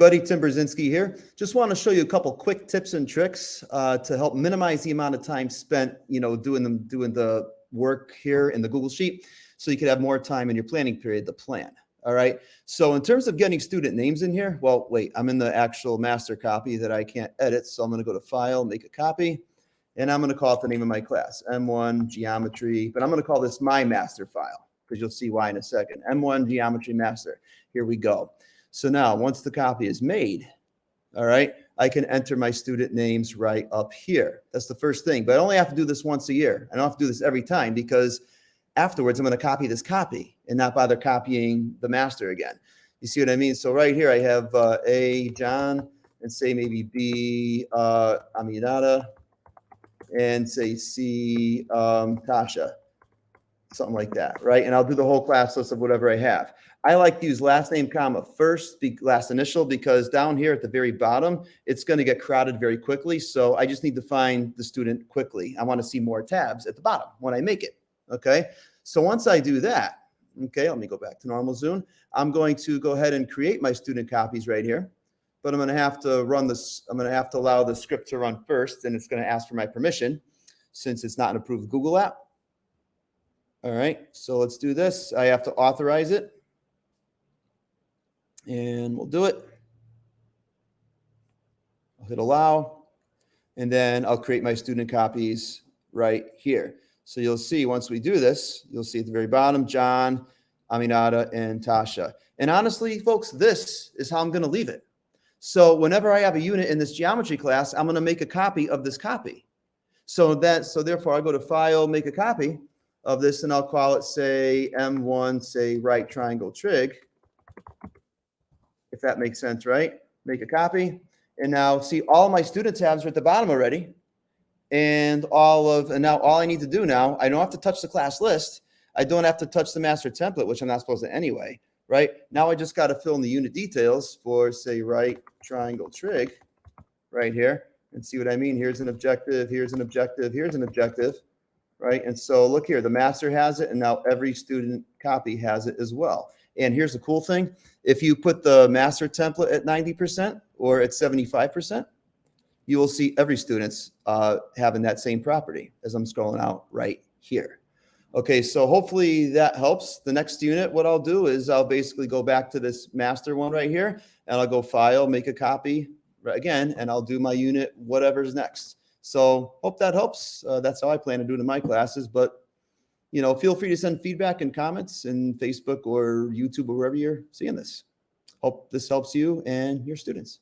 Buddy Tim Brzezinski here. Just want to show you a couple quick tips and tricks to help minimize the amount of time spent, doing the work here in the Google Sheet, so you could have more time in your planning period to plan. All right. So in terms of getting student names in here, well, wait, I'm in the actual master copy that I can't edit. So I'm going to go to File, Make a Copy, and I'm going to call it the name of my class, M1 Geometry. But I'm going to call this my master file because you'll see why in a second. M1 Geometry Master. Here we go. So now once the copy is made, all right, I can enter my student names right up here. That's the first thing, but I only have to do this once a year. I don't have to do this every time because afterwards I'm going to copy this copy and not bother copying the master again. You see what I mean? So right here I have A, John, and say maybe B, Aminata, and say C, Tasha, something like that, right? And I'll do the whole class list of whatever I have. I like to use last name, comma, first, last initial, because down here at the very bottom, it's going to get crowded very quickly. So I just need to find the student quickly. I want to see more tabs at the bottom when I make it. Okay. So once I do that, okay, let me go back to normal Zoom. I'm going to go ahead and create my student copies right here, but I'm going to have to run this. I'm going to have to allow the script to run first, and it's going to ask for my permission since it's not an approved Google app. All right. So let's do this. I have to authorize it. And we'll do it. I'll hit allow, and then I'll create my student copies right here. So you'll see once we do this, you'll see at the very bottom, John, Aminata, and Tasha. And honestly, folks, this is how I'm going to leave it. So whenever I have a unit in this geometry class, I'm going to make a copy of this copy. So therefore I go to File, Make a Copy of this, and I'll call it, say, M1, say, right triangle trig. If that makes sense, right? Make a copy. And now see all my student tabs are at the bottom already. And now all I need to do now, I don't have to touch the class list. I don't have to touch the master template, which I'm not supposed to anyway, right? Now I just got to fill in the unit details for, say, right triangle trig right here, and see what I mean. Here's an objective, here's an objective, here's an objective, right? And so look here, the master has it, and now every student copy has it as well. And here's the cool thing. If you put the master template at 90% or at 75%, you will see every student's having that same property as I'm scrolling out right here. Okay, so hopefully that helps. The next unit, what I'll do is I'll basically go back to this master one right here, and I'll go File, Make a Copy again, and I'll do my unit, whatever's next. So hope that helps. That's how I plan to do it in my classes, but feel free to send feedback and comments in Facebook or YouTube or wherever you're seeing this. Hope this helps you and your students.